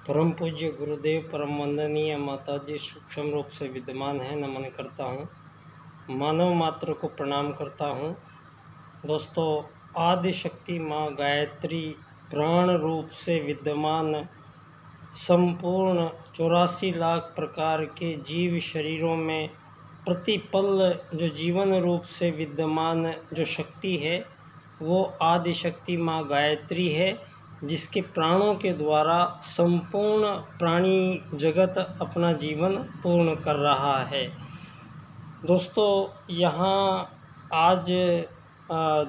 परम पूज्य गुरुदेव परम वंदनीय माता जी सूक्ष्म रूप से विद्यमान है, नमन करता हूँ। मानव मात्र को प्रणाम करता हूँ। दोस्तों, आदि शक्ति माँ गायत्री प्राण रूप से विद्यमान संपूर्ण 84 लाख प्रकार के जीव शरीरों में प्रतिपल जो जीवन रूप से विद्यमान जो शक्ति है वो आदि शक्ति माँ गायत्री है, जिसके प्राणों के द्वारा संपूर्ण प्राणी जगत अपना जीवन पूर्ण कर रहा है। दोस्तों, यहाँ आज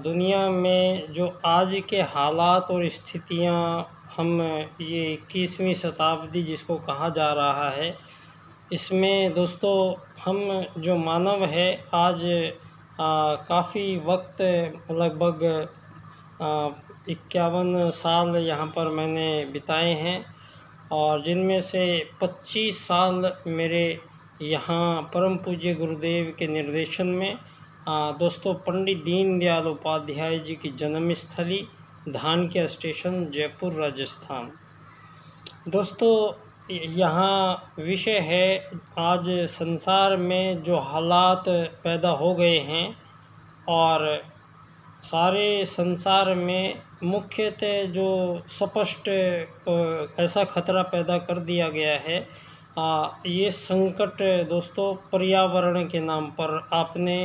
दुनिया में जो आज के हालात और स्थितियाँ हम ये 21वीं शताब्दी जिसको कहा जा रहा है, इसमें दोस्तों हम जो मानव है आज काफ़ी वक्त लगभग 51 साल यहाँ पर मैंने बिताए हैं और जिनमें से 25 साल मेरे यहाँ परम पूज्य गुरुदेव के निर्देशन में दोस्तों पंडित दीनदयाल उपाध्याय जी की जन्मस्थली धानक्या स्टेशन, जयपुर, राजस्थान। दोस्तों, यहाँ विषय है आज संसार में जो हालात पैदा हो गए हैं और सारे संसार में मुख्यतः जो स्पष्ट ऐसा खतरा पैदा कर दिया गया है, ये संकट दोस्तों पर्यावरण के नाम पर आपने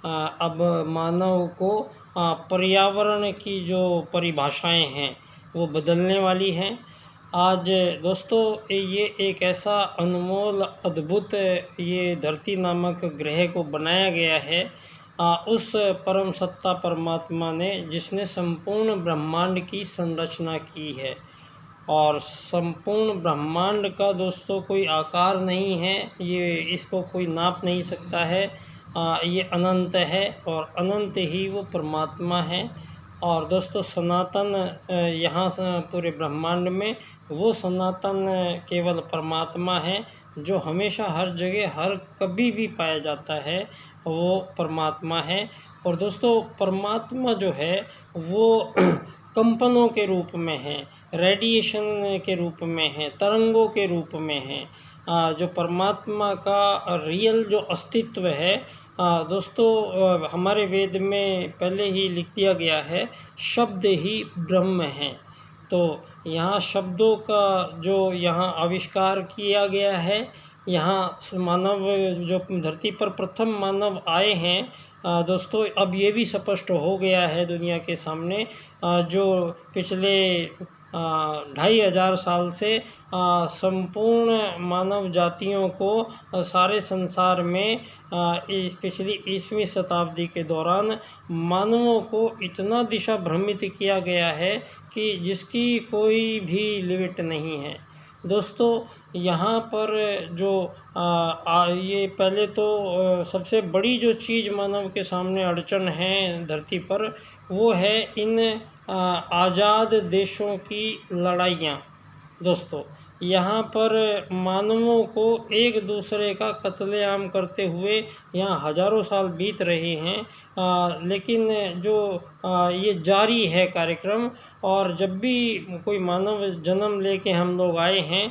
अब मानव को पर्यावरण की जो परिभाषाएं हैं वो बदलने वाली हैं। आज दोस्तों ये एक ऐसा अनमोल अद्भुत ये धरती नामक ग्रह को बनाया गया है उस परम सत्ता परमात्मा ने, जिसने संपूर्ण ब्रह्मांड की संरचना की है। और संपूर्ण ब्रह्मांड का दोस्तों कोई आकार नहीं है, ये इसको कोई नाप नहीं सकता है। ये अनंत है और अनंत ही वो परमात्मा है। और दोस्तों सनातन यहाँ पूरे ब्रह्मांड में वो सनातन केवल परमात्मा है जो हमेशा हर जगह हर कभी भी पाया जाता है, वो परमात्मा है। और दोस्तों परमात्मा जो है वो कंपनों के रूप में है, रेडिएशन के रूप में है, तरंगों के रूप में है। जो परमात्मा का रियल जो अस्तित्व है दोस्तों हमारे वेद में पहले ही लिख दिया गया है, शब्द ही ब्रह्म है। तो यहाँ शब्दों का जो यहाँ आविष्कार किया गया है, यहाँ मानव जो धरती पर प्रथम मानव आए हैं दोस्तों, अब ये भी स्पष्ट हो गया है दुनिया के सामने जो पिछले 2500 साल से संपूर्ण मानव जातियों को सारे संसार में इस पिछली 20वीं शताब्दी के दौरान मानवों को इतना दिशा भ्रमित किया गया है कि जिसकी कोई भी लिमिट नहीं है। दोस्तों यहाँ पर जो ये पहले तो सबसे बड़ी जो चीज़ मानव के सामने अड़चन है धरती पर, वो है इन आज़ाद देशों की लड़ाइयाँ। दोस्तों यहाँ पर मानवों को एक दूसरे का कत्लेआम करते हुए यहाँ हज़ारों साल बीत रहे हैं, लेकिन जो ये जारी है कार्यक्रम। और जब भी कोई मानव जन्म लेके हम लोग आए हैं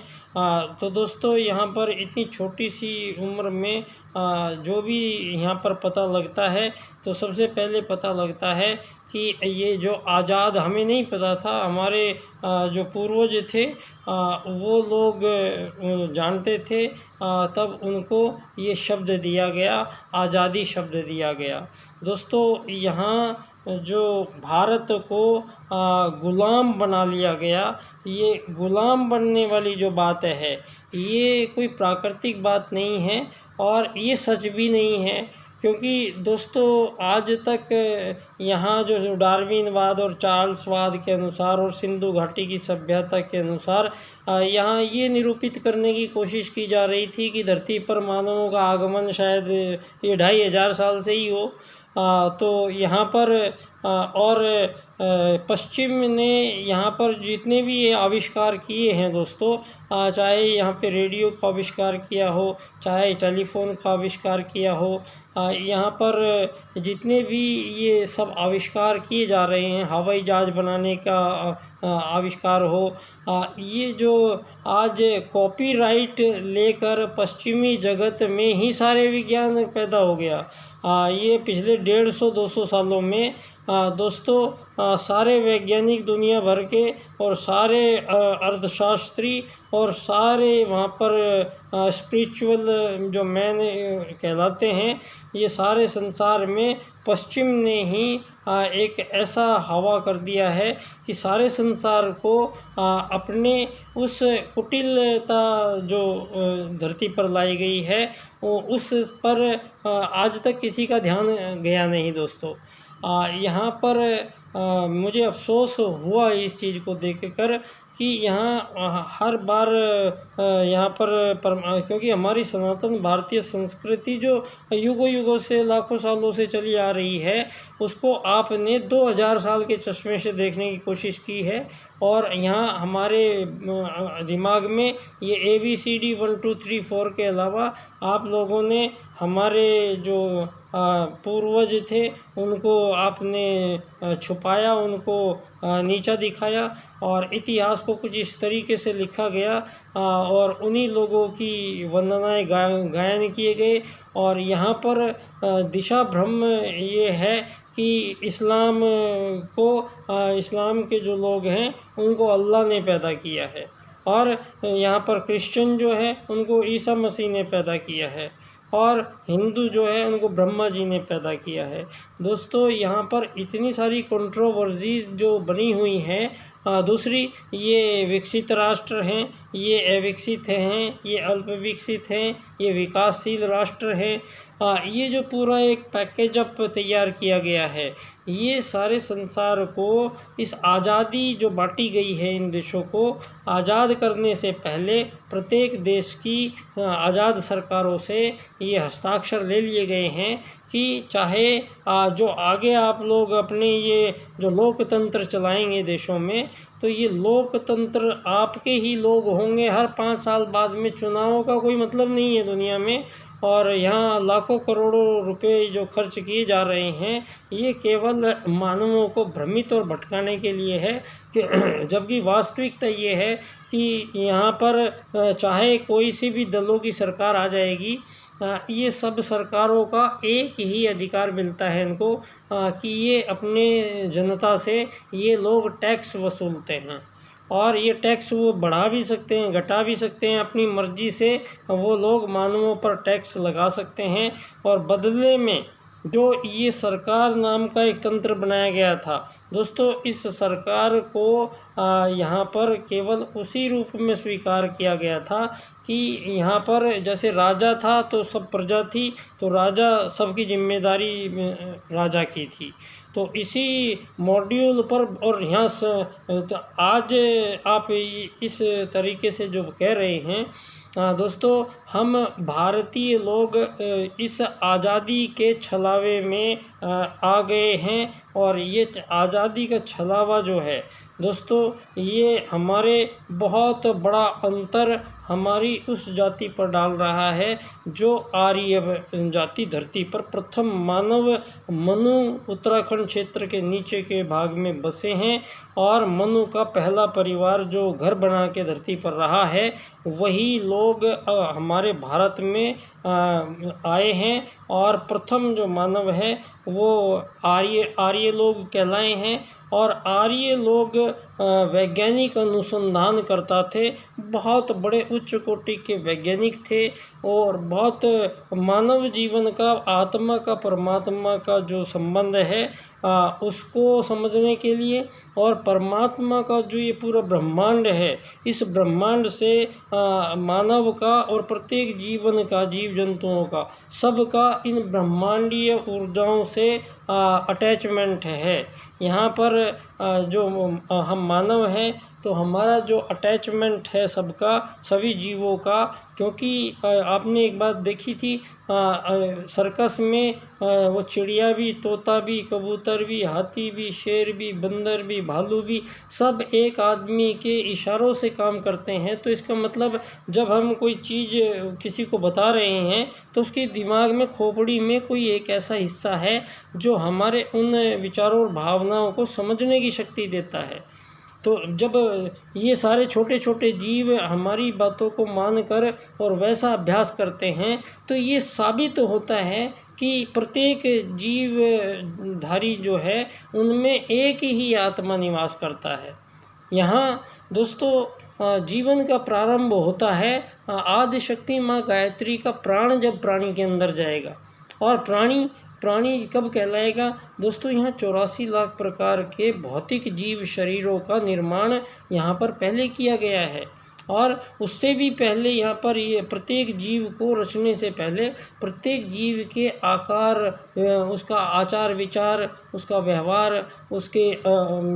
तो दोस्तों यहाँ पर इतनी छोटी सी उम्र में जो भी यहाँ पर पता लगता है, तो सबसे पहले पता लगता है कि ये जो आज़ाद, हमें नहीं पता था, हमारे जो पूर्वज थे वो लोग जानते थे, तब उनको ये शब्द दिया गया, आज़ादी शब्द दिया गया। दोस्तों यहाँ जो भारत को गुलाम बना लिया गया, ये गुलाम बनने वाली जो बात है ये कोई प्राकृतिक बात नहीं है और ये सच भी नहीं है, क्योंकि दोस्तों आज तक यहाँ जो डार्विनवाद और चार्ल्सवाद के अनुसार और सिंधु घाटी की सभ्यता के अनुसार यहाँ ये निरूपित करने की कोशिश की जा रही थी कि धरती पर मानवों का आगमन शायद ये 2500 साल से ही हो। तो यहाँ पर और पश्चिम ने यहाँ पर जितने भी ये आविष्कार किए हैं दोस्तों, चाहे यहाँ पे रेडियो का आविष्कार किया हो, चाहे टेलीफोन का आविष्कार किया हो, यहाँ पर जितने भी ये सब आविष्कार किए जा रहे हैं, हवाई जहाज़ बनाने का आविष्कार हो, ये जो आज कॉपीराइट लेकर पश्चिमी जगत में ही सारे विज्ञान पैदा हो गया। ये पिछले 150-200 सालों में दोस्तों सारे वैज्ञानिक दुनिया भर के और सारे अर्थशास्त्री और सारे वहाँ पर स्पिरिचुअल जो मैन कहलाते हैं, ये सारे संसार में पश्चिम ने ही एक ऐसा हवा कर दिया है कि सारे संसार को अपने उस कुटिलता जो धरती पर लाई गई है वो उस पर आज तक किसी का ध्यान गया नहीं दोस्तों। यहाँ पर मुझे अफ़सोस हुआ इस चीज़ को देखकर कि यहाँ हर बार यहाँ पर क्योंकि हमारी सनातन भारतीय संस्कृति जो युगों युगों से लाखों सालों से चली आ रही है, उसको आपने 2000 साल के चश्मे से देखने की कोशिश की है। और यहाँ हमारे दिमाग में ये ABCD 1 2 3 4 के अलावा आप लोगों ने हमारे जो पूर्वज थे उनको आपने छुपाया, उनको नीचा दिखाया और इतिहास को कुछ इस तरीके से लिखा गया और उन्हीं लोगों की वंदनाएं गायन किए गए। और यहाँ पर दिशा भ्रम ये है कि इस्लाम के जो लोग हैं उनको अल्लाह ने पैदा किया है और यहाँ पर क्रिश्चियन जो है उनको ईसा मसीह ने पैदा किया है और हिंदू जो है उनको ब्रह्मा जी ने पैदा किया है। दोस्तों यहाँ पर इतनी सारी कंट्रोवर्सीज जो बनी हुई हैं, दूसरी ये विकसित राष्ट्र हैं, ये अविकसित हैं, ये अल्प विकसित हैं, ये विकासशील राष्ट्र हैं, ये जो पूरा एक पैकेज अप तैयार किया गया है, ये सारे संसार को इस आज़ादी जो बांटी गई है इन देशों को आज़ाद करने से पहले प्रत्येक देश की आज़ाद सरकारों से ये हस्ताक्षर ले लिए गए हैं कि चाहे जो आगे आप लोग अपने ये जो लोकतंत्र चलाएंगे देशों में, तो ये लोकतंत्र आपके ही लोग होंगे। हर 5 साल बाद में चुनावों का कोई मतलब नहीं है दुनिया में और यहाँ लाखों करोड़ों रुपए जो खर्च किए जा रहे हैं ये केवल मानवों को भ्रमित और भटकाने के लिए है कि जबकि वास्तविकता ये है कि यहाँ पर चाहे कोई सी भी दलों की सरकार आ जाएगी, ये सब सरकारों का एक ही अधिकार मिलता है इनको कि ये अपने जनता से ये लोग टैक्स वसूलते हैं और ये टैक्स वो बढ़ा भी सकते हैं, घटा भी सकते हैं, अपनी मर्ज़ी से वो लोग मानवों पर टैक्स लगा सकते हैं। और बदले में जो ये सरकार नाम का एक तंत्र बनाया गया था दोस्तों, इस सरकार को यहाँ पर केवल उसी रूप में स्वीकार किया गया था कि यहाँ पर जैसे राजा था तो सब प्रजा थी, तो राजा सबकी जिम्मेदारी राजा की थी। तो इसी मॉड्यूल पर और यहाँ तो आज आप इस तरीके से जो कह रहे हैं दोस्तों, हम भारतीय लोग इस आज़ादी के छलावे में आ गए हैं और ये आज़ादी का छलावा जो है दोस्तों, ये हमारे बहुत बड़ा अंतर हमारी उस जाति पर डाल रहा है जो आर्य जाति धरती पर प्रथम मानव मनु उत्तराखंड क्षेत्र के नीचे के भाग में बसे हैं और मनु का पहला परिवार जो घर बना के धरती पर रहा है, वही लोग हमारे भारत में आए हैं और प्रथम जो मानव है वो आर्य लोग कहलाए हैं। और आर्य लोग वैज्ञानिक अनुसंधान करता थे, बहुत बड़े उच्च कोटि के वैज्ञानिक थे और बहुत मानव जीवन का आत्मा का परमात्मा का जो संबंध है उसको समझने के लिए और परमात्मा का जो ये पूरा ब्रह्मांड है, इस ब्रह्मांड से मानव का और प्रत्येक जीवन का, जीव जंतुओं का, सबका इन ब्रह्मांडीय ऊर्जाओं से अटैचमेंट है। यहाँ पर जो हम मानव हैं तो हमारा जो अटैचमेंट है सबका, सभी जीवों का, क्योंकि आपने एक बात देखी थी सर्कस में वो चिड़िया भी, तोता भी, कबूतर भी, हाथी भी, शेर भी, बंदर भी, भालू भी, सब एक आदमी के इशारों से काम करते हैं। तो इसका मतलब जब हम कोई चीज़ किसी को बता रहे हैं तो उसके दिमाग में, खोपड़ी में कोई एक ऐसा हिस्सा है जो हमारे उन विचारों और भावनाओं को समझने की शक्ति देता है। तो जब ये सारे छोटे छोटे जीव हमारी बातों को मानकर और वैसा अभ्यास करते हैं तो ये साबित होता है कि प्रत्येक जीवधारी जो है उनमें एक ही आत्मा निवास करता है। यहाँ दोस्तों जीवन का प्रारंभ होता है आदि शक्ति माँ गायत्री का प्राण जब प्राणी के अंदर जाएगा। और प्राणी कब कहलाएगा दोस्तों? यहाँ 84 लाख प्रकार के भौतिक जीव शरीरों का निर्माण यहाँ पर पहले किया गया है। और उससे भी पहले यहाँ पर ये प्रत्येक जीव को रचने से पहले प्रत्येक जीव के आकार, उसका आचार विचार, उसका व्यवहार, उसके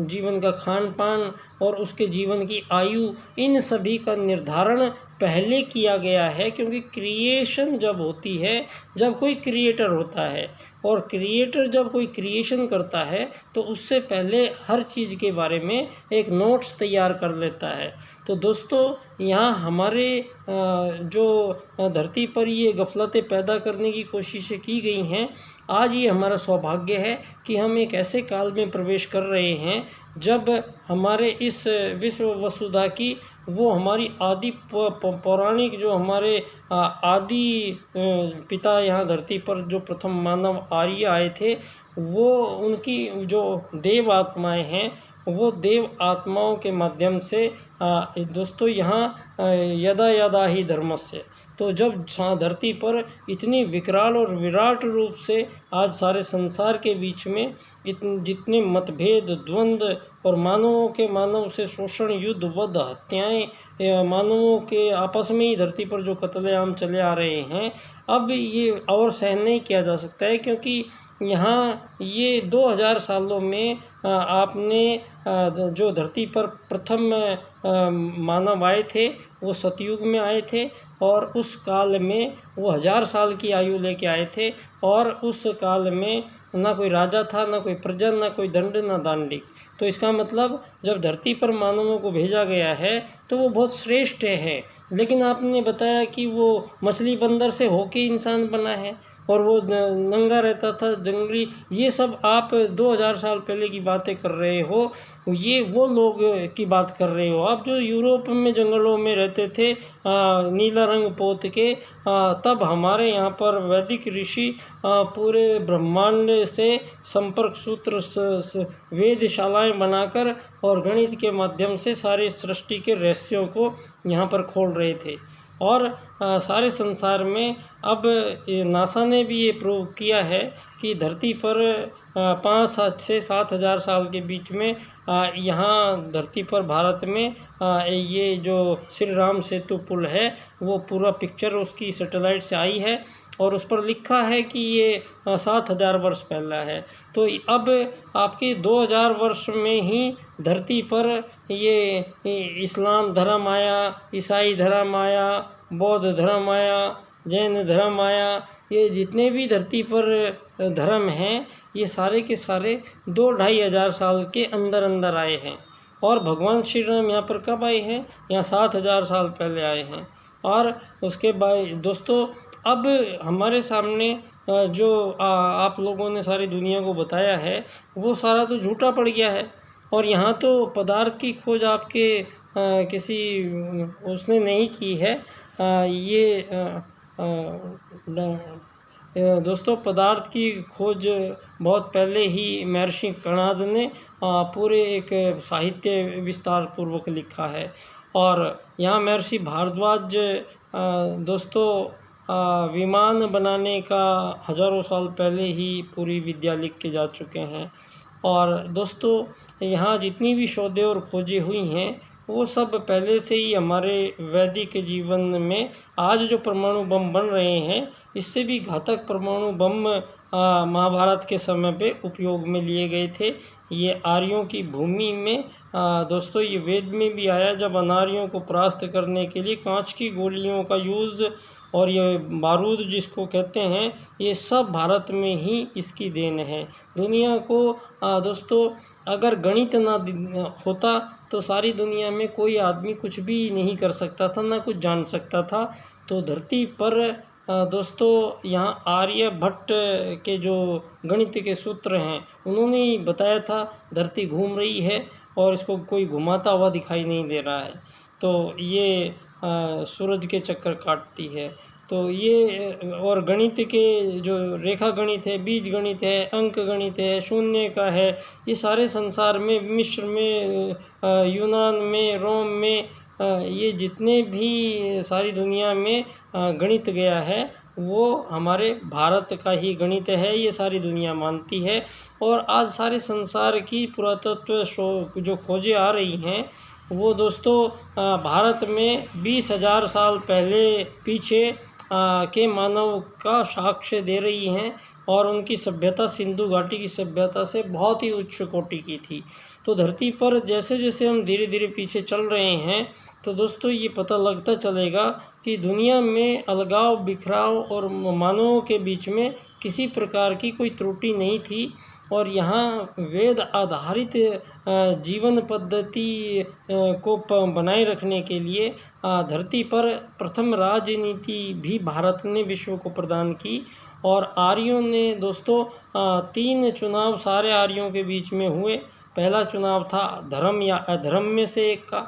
जीवन का खान पान और उसके जीवन की आयु, इन सभी का निर्धारण पहले किया गया है। क्योंकि क्रिएशन जब होती है, जब कोई क्रिएटर होता है और क्रिएटर जब कोई क्रिएशन करता है तो उससे पहले हर चीज़ के बारे में एक नोट्स तैयार कर लेता है। तो दोस्तों यहाँ हमारे जो धरती पर ये गफलतें पैदा करने की कोशिशें की गई हैं, आज ये हमारा सौभाग्य है कि हम एक ऐसे काल में प्रवेश कर रहे हैं जब हमारे इस विश्व वसुधा की वो हमारी आदि पौराणिक जो हमारे आदि पिता यहाँ धरती पर जो प्रथम मानव आर्य आए थे, वो उनकी जो देव आत्माएं हैं वो देव आत्माओं के माध्यम से दोस्तों यहाँ यदा यदा ही धर्मस्य, तो जब धरती पर इतनी विकराल और विराट रूप से आज सारे संसार के बीच में जितने मतभेद, द्वंद्व और मानव से शोषण, युद्ध, वध, हत्याएं, मानवों के आपस में ही धरती पर जो कत्लेआम चले आ रहे हैं, अब ये और सहन नहीं किया जा सकता है। क्योंकि यहाँ ये 2000 सालों में आपने जो धरती पर प्रथम मानव आए थे वो सतयुग में आए थे और उस काल में वो 1000 साल की आयु लेके आए थे। और उस काल में ना कोई राजा था, ना कोई प्रजा, ना कोई दंड, ना दांडिक। तो इसका मतलब जब धरती पर मानवों को भेजा गया है तो वो बहुत श्रेष्ठ है। लेकिन आपने बताया कि वो मछली बंदर से होके इंसान बना है और वो नंगा रहता था, जंगली। ये सब आप 2000 साल पहले की बातें कर रहे हो, ये वो लोग की बात कर रहे हो आप जो यूरोप में जंगलों में रहते थे नीला रंग पोत के। तब हमारे यहाँ पर वैदिक ऋषि पूरे ब्रह्मांड से संपर्क सूत्र वेदशालाएं बनाकर और गणित के माध्यम से सारे सृष्टि के रहस्यों को यहाँ पर खोल रहे थे। और सारे संसार में अब नासा ने भी ये प्रूव किया है कि धरती पर 5 से 7 हज़ार साल के बीच में यहाँ धरती पर भारत में ये जो श्री राम सेतु पुल है वो पूरा पिक्चर उसकी सैटेलाइट से आई है और उस पर लिखा है कि ये 7000 वर्ष पहला है। तो अब आपके 2000 वर्ष में ही धरती पर ये इस्लाम धर्म आया, ईसाई धर्म आया, बौद्ध धर्म आया, जैन धर्म आया। ये जितने भी धरती पर धर्म हैं ये सारे के सारे 2-2.5 हज़ार साल के अंदर अंदर आए हैं। और भगवान श्री राम यहाँ पर कब आए हैं? यहाँ 7000 साल पहले आए हैं। और उसके बाद दोस्तों अब हमारे सामने जो आप लोगों ने सारी दुनिया को बताया है वो सारा तो झूठा पड़ गया है। और यहाँ तो पदार्थ की खोज आपके किसी उसने नहीं की है। दोस्तों पदार्थ की खोज बहुत पहले ही महर्षि कणाद ने पूरे एक साहित्य विस्तार पूर्वक लिखा है। और यहाँ महर्षि भारद्वाज दोस्तों विमान बनाने का हज़ारों साल पहले ही पूरी विद्या लिख के जा चुके हैं। और दोस्तों यहाँ जितनी भी शोधें और खोजें हुई हैं वो सब पहले से ही हमारे वैदिक जीवन में आज जो परमाणु बम बन रहे हैं इससे भी घातक परमाणु बम महाभारत के समय पे उपयोग में लिए गए थे। ये आर्यों की भूमि में दोस्तों ये वेद में भी आया जब अनार्यों को परास्त करने के लिए कांच की गोलियों का यूज़ और ये बारूद जिसको कहते हैं ये सब भारत में ही इसकी देन है। दुनिया को दोस्तों अगर गणित ना होता तो सारी दुनिया में कोई आदमी कुछ भी नहीं कर सकता था, ना कुछ जान सकता था। तो धरती पर दोस्तों यहाँ आर्यभट्ट के जो गणित के सूत्र हैं उन्होंने ही बताया था धरती घूम रही है और इसको कोई घुमाता हुआ दिखाई नहीं दे रहा है। तो ये सूरज के चक्कर काटती है। तो ये और गणित के जो रेखा गणित है, बीज गणित है, अंक गणित है, शून्य का है, ये सारे संसार में, मिस्र में, यूनान में, रोम में, ये जितने भी सारी दुनिया में गणित गया है वो हमारे भारत का ही गणित है, ये सारी दुनिया मानती है। और आज सारे संसार की पुरातत्व जो खोजें आ रही हैं वो दोस्तों भारत में 20,000 साल पहले पीछे के मानव का साक्ष्य दे रही हैं। और उनकी सभ्यता सिंधु घाटी की सभ्यता से बहुत ही उच्च कोटि की थी। तो धरती पर जैसे जैसे हम धीरे धीरे पीछे चल रहे हैं तो दोस्तों ये पता लगता चलेगा कि दुनिया में अलगाव, बिखराव और मानवों के बीच में किसी प्रकार की कोई त्रुटि नहीं थी। और यहाँ वेद आधारित जीवन पद्धति को बनाए रखने के लिए धरती पर प्रथम राजनीति भी भारत ने विश्व को प्रदान की। और आर्यों ने दोस्तों 3 चुनाव सारे आर्यों के बीच में हुए। पहला चुनाव था धर्म या अधर्म में से एक का,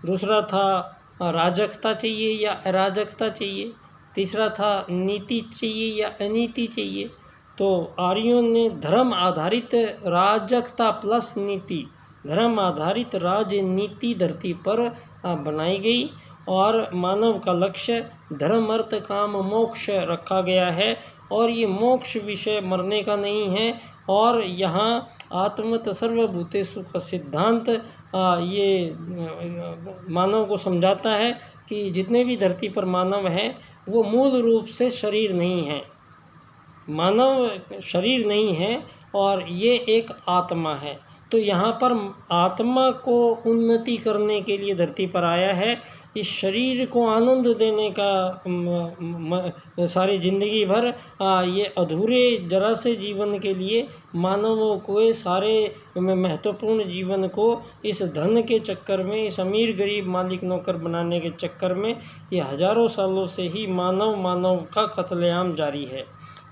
दूसरा था राजकता चाहिए या अराजकता चाहिए, तीसरा था नीति चाहिए या अनीति चाहिए। तो आर्यों ने धर्म आधारित राजकता प्लस नीति, धर्म आधारित राजनीति धरती पर बनाई गई। और मानव का लक्ष्य धर्म, अर्थ, काम, मोक्ष रखा गया है। और ये मोक्ष विषय मरने का नहीं है। और यहाँ आत्मत सर्वभूतेषु का सिद्धांत ये मानव को समझाता है कि जितने भी धरती पर मानव हैं वो मूल रूप से शरीर नहीं है, मानव शरीर नहीं है और ये एक आत्मा है। तो यहाँ पर आत्मा को उन्नति करने के लिए धरती पर आया है। इस शरीर को आनंद देने का सारी ज़िंदगी भर ये अधूरे जरा से जीवन के लिए मानवों को सारे महत्वपूर्ण जीवन को इस धन के चक्कर में, इस अमीर गरीब मालिक नौकर बनाने के चक्कर में ये हज़ारों सालों से ही मानव का कत्लेआम जारी है।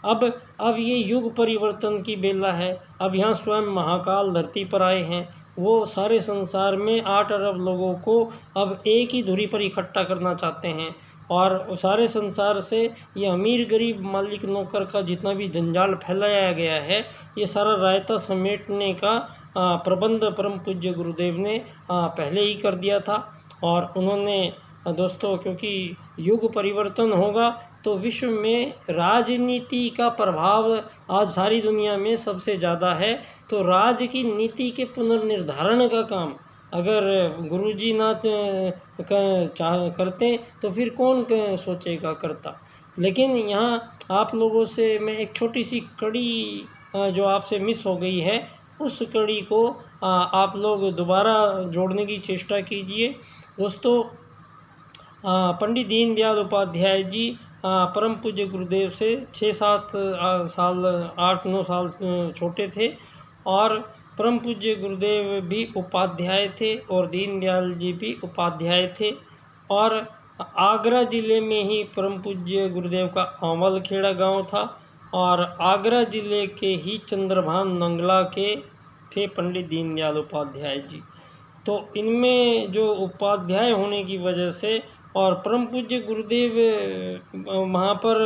अब ये युग परिवर्तन की बेला है। अब यहाँ स्वयं महाकाल धरती पर आए हैं। वो सारे संसार में 8 अरब लोगों को अब एक ही धुरी पर इकट्ठा करना चाहते हैं। और सारे संसार से ये अमीर गरीब मालिक नौकर का जितना भी जंजाल फैलाया गया है, ये सारा रायता समेटने का प्रबंध परम पूज्य गुरुदेव ने पहले ही कर दिया था। और उन्होंने दोस्तों, क्योंकि युग परिवर्तन होगा तो विश्व में राजनीति का प्रभाव आज सारी दुनिया में सबसे ज़्यादा है। तो राज की नीति के पुनर्निर्धारण का काम अगर गुरुजी ना करते तो फिर कौन सोचेगा करता। लेकिन यहाँ आप लोगों से मैं एक छोटी सी कड़ी जो आपसे मिस हो गई है, उस कड़ी को आप लोग दोबारा जोड़ने की चेष्टा कीजिए। दोस्तों, पंडित दीनदयाल उपाध्याय जी परम पूज्य गुरुदेव से 6-7 साल, 8-9 साल छोटे थे। और परम पूज्य गुरुदेव भी उपाध्याय थे और दीनदयाल जी भी उपाध्याय थे। और आगरा ज़िले में ही परम पूज्य गुरुदेव का आंवलखेड़ा गांव था। और आगरा ज़िले के ही चंद्रभान नंगला के थे पंडित दीनदयाल उपाध्याय जी। तो इनमें जो उपाध्याय होने की वजह से और परम पूज्य गुरुदेव वहाँ पर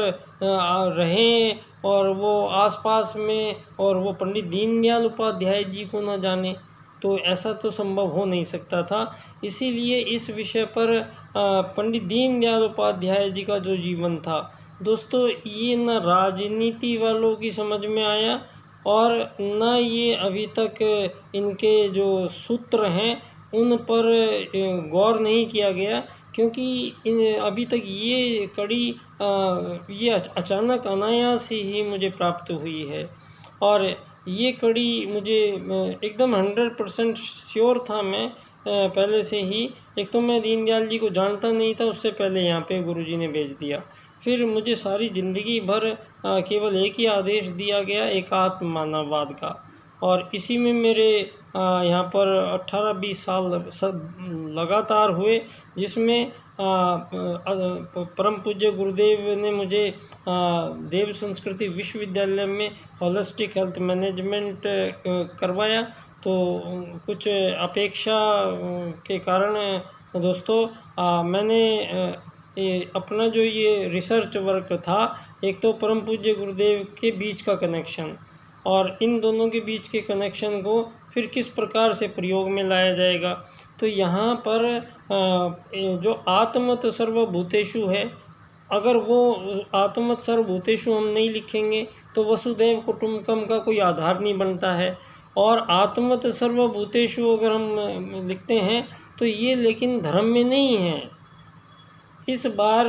रहे और वो आसपास में, और वो पंडित दीनदयाल उपाध्याय जी को न जाने, तो ऐसा तो संभव हो नहीं सकता था। इसीलिए इस विषय पर पंडित दीनदयाल उपाध्याय जी का जो जीवन था दोस्तों, ये न राजनीति वालों की समझ में आया और न ये अभी तक इनके जो सूत्र हैं उन पर गौर नहीं किया गया। क्योंकि अभी तक ये कड़ी ये अचानक अनायास ही मुझे प्राप्त हुई है। और ये कड़ी मुझे एकदम 100% श्योर था मैं पहले से ही। एक तो मैं दीनदयाल जी को जानता नहीं था, उससे पहले यहाँ पे गुरुजी ने भेज दिया। फिर मुझे सारी ज़िंदगी भर केवल एक ही आदेश दिया गया, एकात्म मानववाद का। और इसी में मेरे यहाँ पर 18-20 साल सब लगातार हुए, जिसमें परम पूज्य गुरुदेव ने मुझे देव संस्कृति विश्वविद्यालय में होलिस्टिक हेल्थ मैनेजमेंट करवाया। तो कुछ अपेक्षा के कारण दोस्तों मैंने ये अपना जो ये रिसर्च वर्क था, एक तो परम पूज्य गुरुदेव के बीच का कनेक्शन और इन दोनों के बीच के कनेक्शन को फिर किस प्रकार से प्रयोग में लाया जाएगा। तो यहाँ पर जो आत्मत सर्वभूतेषु है, अगर वो आत्मत सर्वभूतेषु हम नहीं लिखेंगे तो वसुधैव कुटुंबकम का कोई आधार नहीं बनता है। और आत्मत सर्वभूतेषु अगर हम लिखते हैं तो ये लेकिन धर्म में नहीं है। इस बार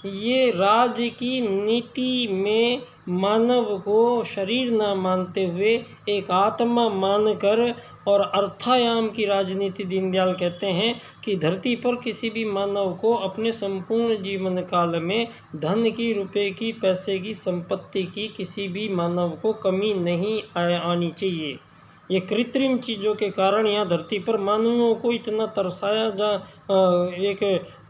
ये राज्य की नीति में मानव को शरीर न मानते हुए एक आत्मा मानकर और अर्थायाम की राजनीति दीनदयाल कहते हैं कि धरती पर किसी भी मानव को अपने संपूर्ण जीवन काल में धन की, रुपए की, पैसे की, संपत्ति की किसी भी मानव को कमी नहीं आनी चाहिए। ये कृत्रिम चीज़ों के कारण यहाँ धरती पर मानवों को इतना तरसाया एक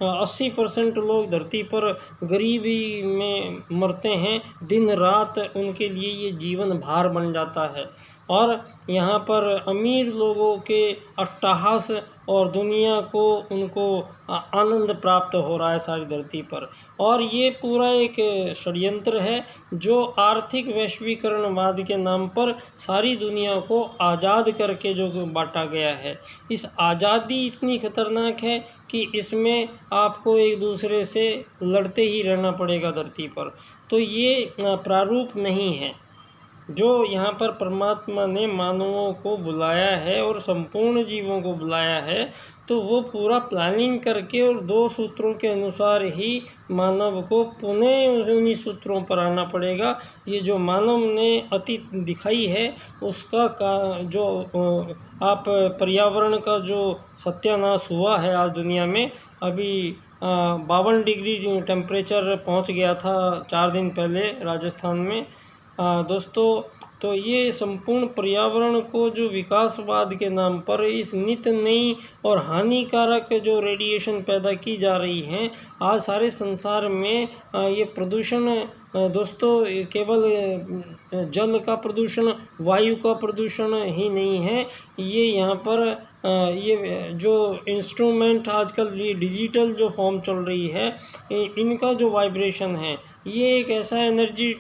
80% लोग धरती पर गरीबी में मरते हैं, दिन रात उनके लिए ये जीवन भार बन जाता है। और यहाँ पर अमीर लोगों के अट्टहास और दुनिया को उनको आनंद प्राप्त हो रहा है सारी धरती पर। और ये पूरा एक षड्यंत्र है जो आर्थिक वैश्वीकरणवाद के नाम पर सारी दुनिया को आज़ाद करके जो बांटा गया है। इस आज़ादी इतनी खतरनाक है कि इसमें आपको एक दूसरे से लड़ते ही रहना पड़ेगा धरती पर। तो ये प्रारूप नहीं है जो यहाँ पर परमात्मा ने मानवों को बुलाया है और संपूर्ण जीवों को बुलाया है। तो वो पूरा प्लानिंग करके और 2 सूत्रों के अनुसार ही मानव को पुनः उन्हीं सूत्रों पर आना पड़ेगा। ये जो मानव ने अतीत दिखाई है उसका जो आप पर्यावरण का जो सत्यानाश हुआ है आज दुनिया में, अभी 52 डिग्री टेम्परेचर पहुंच गया था 4 दिन पहले राजस्थान में। दोस्तों, तो ये संपूर्ण पर्यावरण को जो विकासवाद के नाम पर इस नित नई और हानिकारक जो रेडिएशन पैदा की जा रही हैं आज सारे संसार में, ये प्रदूषण दोस्तों केवल जल का प्रदूषण, वायु का प्रदूषण ही नहीं है। ये यहाँ पर ये जो इंस्ट्रूमेंट आजकल ये डिजिटल जो फॉर्म चल रही है, इनका जो वाइब्रेशन है ये एक ऐसा एनर्जी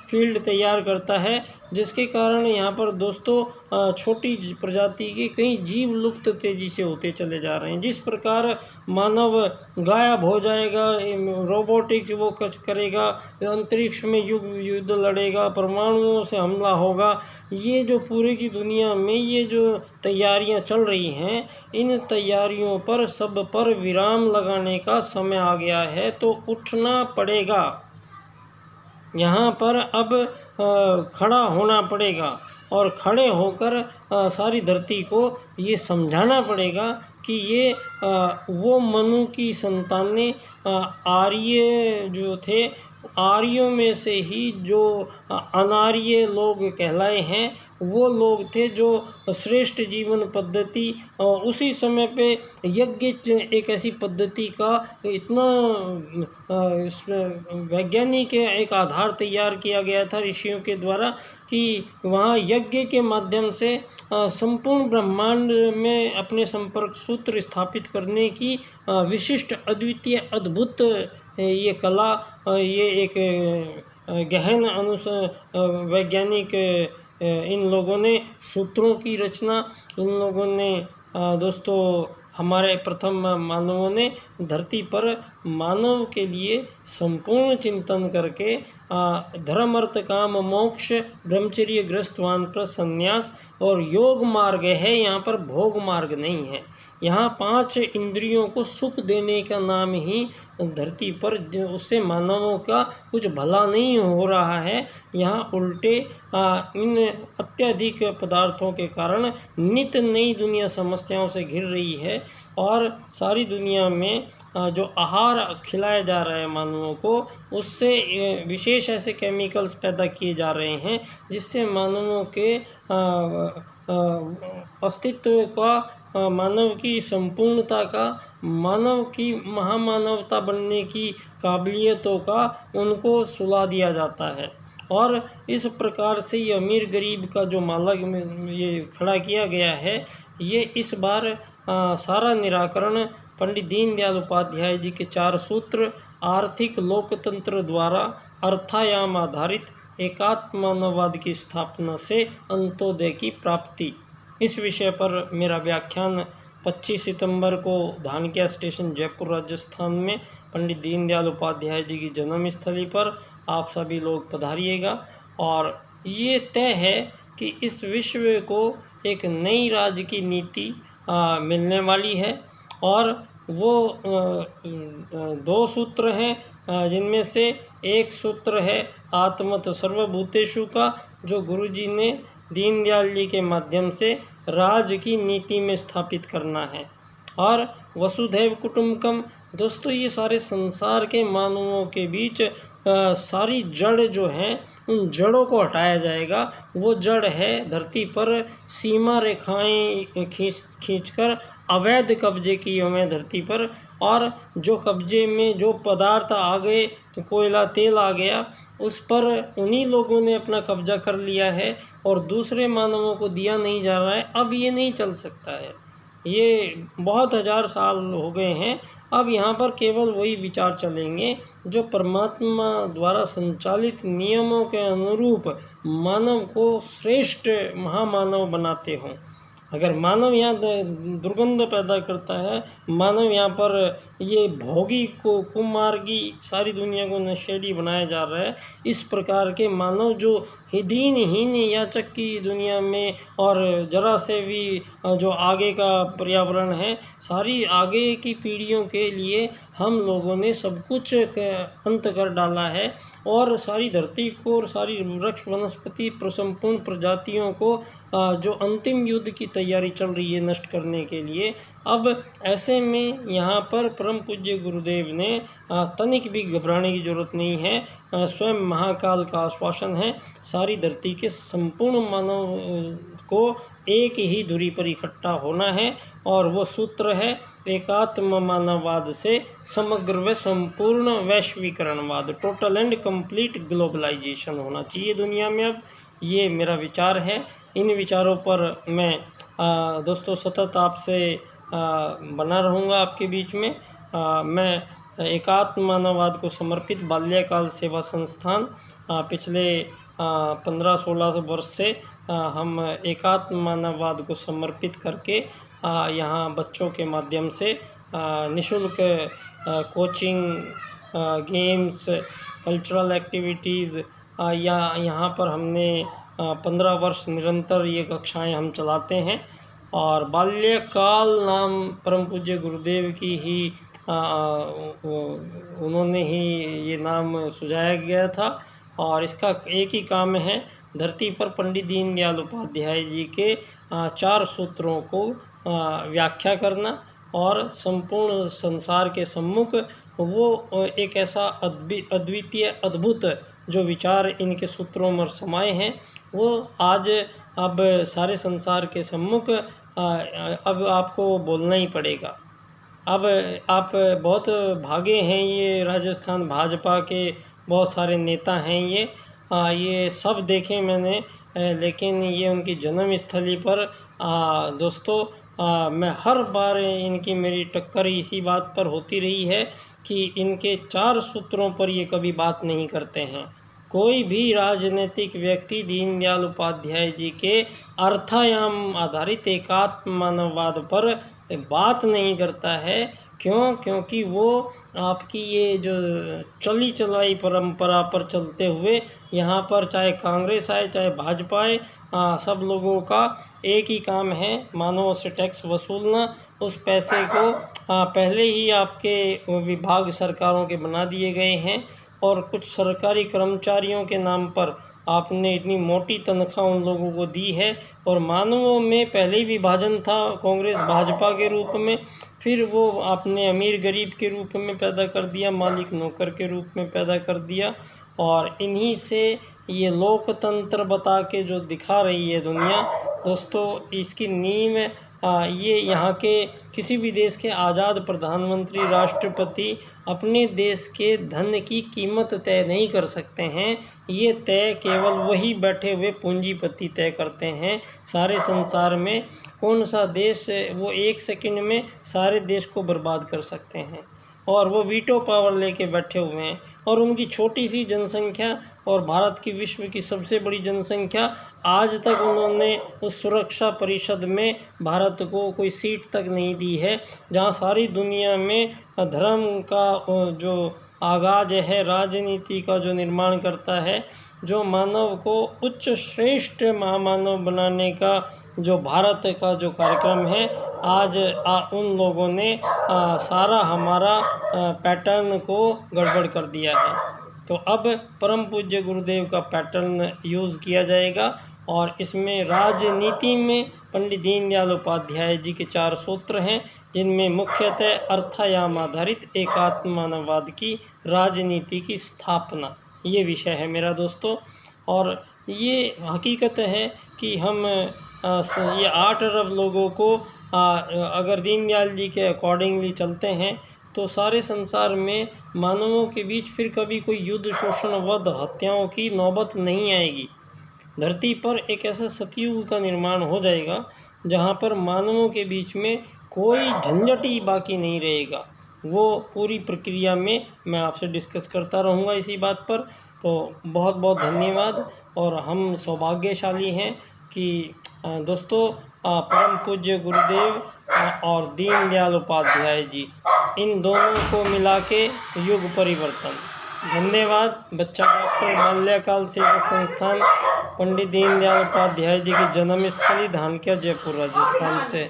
फील्ड तैयार करता है जिसके कारण यहाँ पर दोस्तों छोटी प्रजाति के कई जीव लुप्त तेज़ी से होते चले जा रहे हैं। जिस प्रकार मानव गायब हो जाएगा, रोबोटिक्स वो कुछ करेगा, अंतरिक्ष में युद्ध लड़ेगा, परमाणुओं से हमला होगा, ये जो पूरी की दुनिया में ये जो तैयारियां चल रही हैं, इन तैयारियों पर सब पर विराम लगाने का समय आ गया है। तो उठना पड़ेगा, यहाँ पर अब खड़ा होना पड़ेगा और खड़े होकर सारी धरती को ये समझाना पड़ेगा कि ये वो मनु की संतानें आर्य जो थे, आर्यों में से ही जो अनार्य लोग कहलाए हैं वो लोग थे जो श्रेष्ठ जीवन पद्धति, उसी समय पे यज्ञ एक ऐसी पद्धति का इतना वैज्ञानिक एक आधार तैयार किया गया था ऋषियों के द्वारा कि वहाँ यज्ञ के माध्यम से संपूर्ण ब्रह्मांड में अपने संपर्क सूत्र स्थापित करने की विशिष्ट, अद्वितीय, अद्भुत ये कला, ये एक गहन वैज्ञानिक इन लोगों ने सूत्रों की रचना, इन लोगों ने दोस्तों हमारे प्रथम मानवों ने धरती पर मानव के लिए संपूर्ण चिंतन करके धर्म अर्थ काम मोक्ष ब्रह्मचर्य ग्रस्त वानप्रस्थ संन्यास और योग मार्ग है, यहाँ पर भोग मार्ग नहीं है। यहाँ 5 इंद्रियों को सुख देने का नाम ही धरती पर, उससे मानवों का कुछ भला नहीं हो रहा है। यहाँ उल्टे इन अत्यधिक पदार्थों के कारण नित नई दुनिया समस्याओं से घिर रही है और सारी दुनिया में जो आहार खिलाया जा रहा है मानवों को, उससे विशेष ऐसे केमिकल्स पैदा किए जा रहे हैं जिससे मानवों के अस्तित्व का, मानव की संपूर्णता का, मानव की महामानवता बनने की काबिलियतों का उनको सुला दिया जाता है। और इस प्रकार से ये अमीर गरीब का जो मालक में ये खड़ा किया गया है, ये इस बार सारा निराकरण पंडित दीनदयाल उपाध्याय जी के 4 सूत्र आर्थिक लोकतंत्र द्वारा अर्थायाम आधारित एकात्म मानववाद की स्थापना से अंत्योदय की प्राप्ति, इस विषय पर मेरा व्याख्यान 25 सितंबर को धानक्या स्टेशन जयपुर राजस्थान में पंडित दीनदयाल उपाध्याय जी की जन्मस्थली पर आप सभी लोग पधारिएगा। और ये तय है कि इस विश्व को एक नई राज्य की नीति मिलने वाली है, और वो 2 सूत्र हैं, जिनमें से एक सूत्र है आत्मत सर्वभूतेषु का, जो गुरुजी ने दीनदयाल जी के माध्यम से राज्य की नीति में स्थापित करना है। और वसुधैव कुटुंबकम, दोस्तों ये सारे संसार के मानवों के बीच सारी जड़ जो हैं, उन जड़ों को हटाया जाएगा। वो जड़ है धरती पर सीमा रेखाएं खींचकर अवैध कब्जे किए हुए धरती पर, और जो कब्जे में जो पदार्थ आ गए, तो कोयला तेल आ गया, उस पर उन्हीं लोगों ने अपना कब्जा कर लिया है और दूसरे मानवों को दिया नहीं जा रहा है। अब ये नहीं चल सकता है, ये बहुत 1000 साल हो गए हैं। अब यहाँ पर केवल वही विचार चलेंगे जो परमात्मा द्वारा संचालित नियमों के अनुरूप मानव को श्रेष्ठ महामानव बनाते हों। अगर मानव यहाँ दुर्गंध पैदा करता है, मानव यहाँ पर ये भोगी को कुमार्गी सारी दुनिया को नशेड़ी बनाया जा रहा है, इस प्रकार के मानव जो दीनहीन याचक की दुनिया में, और जरा से भी जो आगे का पर्यावरण है, सारी आगे की पीढ़ियों के लिए हम लोगों ने सब कुछ अंत कर डाला है, और सारी धरती को और सारी वृक्ष वनस्पति संपूर्ण प्रजातियों को जो अंतिम युद्ध की तैयारी चल रही है नष्ट करने के लिए। अब ऐसे में यहाँ पर परम पूज्य गुरुदेव ने तनिक भी घबराने की जरूरत नहीं है। स्वयं महाकाल का आश्वासन है, सारी धरती के संपूर्ण मानव को एक ही धुरी पर इकट्ठा होना है, और वो सूत्र है एकात्म मानववाद से समग्र व संपूर्ण वैश्वीकरणवाद, टोटल एंड कंप्लीट ग्लोबलाइजेशन होना चाहिए दुनिया में। अब ये मेरा विचार है। इन विचारों पर मैं दोस्तों सतत आपसे बना रहूँगा आपके बीच में। मैं एकात्म मानववाद को समर्पित बाल्यकाल सेवा संस्थान पिछले 15-16 वर्ष से हम एकात्म मानववाद को समर्पित करके यहाँ बच्चों के माध्यम से निःशुल्क कोचिंग, गेम्स, कल्चरल एक्टिविटीज़ यहाँ पर हमने 15 वर्ष निरंतर ये कक्षाएं हम चलाते हैं। और बाल्यकाल नाम परम पूज्य गुरुदेव की ही उन्होंने ही ये नाम सुझाया गया था, और इसका एक ही काम है, धरती पर पंडित दीनदयाल उपाध्याय जी के 4 सूत्रों को व्याख्या करना, और संपूर्ण संसार के सम्मुख वो एक ऐसा अद्वितीय अद्भुत जो विचार इनके सूत्रों में समाये हैं, वो आज अब सारे संसार के सम्मुख अब आपको बोलना ही पड़ेगा। अब आप बहुत भागे हैं, ये राजस्थान भाजपा के बहुत सारे नेता हैं, ये सब देखे मैंने, लेकिन ये उनकी जन्मस्थली पर दोस्तों मैं हर बार इनकी मेरी टक्कर इसी बात पर होती रही है कि इनके 4 सूत्रों पर ये कभी बात नहीं करते हैं। कोई भी राजनीतिक व्यक्ति दीनदयाल उपाध्याय जी के अर्थायाम आधारित एकात्म मानववाद पर बात नहीं करता है। क्यों? क्योंकि वो आपकी ये जो चली चलाई परंपरा पर चलते हुए यहाँ पर चाहे कांग्रेस आए चाहे भाजपा आए, सब लोगों का एक ही काम है, मानवों से टैक्स वसूलना। उस पैसे को पहले ही आपके विभाग सरकारों के बना दिए गए हैं, और कुछ सरकारी कर्मचारियों के नाम पर आपने इतनी मोटी तनख्वाह उन लोगों को दी है, और मानवों में पहले ही विभाजन था कांग्रेस भाजपा के रूप में, फिर वो आपने अमीर गरीब के रूप में पैदा कर दिया, मालिक नौकर के रूप में पैदा कर दिया, और इन्हीं से ये लोकतंत्र बता के जो दिखा रही है दुनिया, दोस्तों इसकी नींव ये यहाँ के किसी भी देश के आज़ाद प्रधानमंत्री राष्ट्रपति अपने देश के धन की कीमत तय नहीं कर सकते हैं। ये तय केवल वही बैठे हुए पूंजीपति तय करते हैं। सारे संसार में कौन सा देश वो 1 सेकंड में सारे देश को बर्बाद कर सकते हैं, और वो वीटो पावर लेके बैठे हुए हैं। और उनकी छोटी सी जनसंख्या और भारत की विश्व की सबसे बड़ी जनसंख्या, आज तक उन्होंने उस सुरक्षा परिषद में भारत को कोई सीट तक नहीं दी है, जहां सारी दुनिया में धर्म का जो आगाज है, राजनीति का जो निर्माण करता है, जो मानव को उच्च श्रेष्ठ महामानव बनाने का जो भारत का जो कार्यक्रम है, आज उन लोगों ने सारा हमारा पैटर्न को गड़बड़ कर दिया है। तो अब परम पूज्य गुरुदेव का पैटर्न यूज़ किया जाएगा, और इसमें राजनीति में पंडित दीनदयाल उपाध्याय जी के 4 सूत्र हैं, जिनमें मुख्यतः अर्थायाम आधारित एकात्ममानववाद की राजनीति की स्थापना, ये विषय है मेरा दोस्तों। और ये हकीकत है कि हम ये 8 अरब लोगों को अगर दीनदयाल जी के अकॉर्डिंगली चलते हैं तो सारे संसार में मानवों के बीच फिर कभी कोई युद्ध, शोषण, वध, हत्याओं की नौबत नहीं आएगी। धरती पर एक ऐसा सतयुग का निर्माण हो जाएगा जहाँ पर मानवों के बीच में कोई झंझट ही बाकी नहीं रहेगा। वो पूरी प्रक्रिया में मैं आपसे डिस्कस करता रहूँगा इसी बात पर। तो बहुत बहुत धन्यवाद। और हम सौभाग्यशाली हैं कि दोस्तों परम पूज्य गुरुदेव और दीनदयाल उपाध्याय जी, इन दोनों को मिला के युग परिवर्तन। धन्यवाद। बच्चा डॉक्टर बाल्यकाल सेवा संस्थान पंडित दीनदयाल उपाध्याय जी की जन्मस्थली धानक्या, जयपुर, राजस्थान से।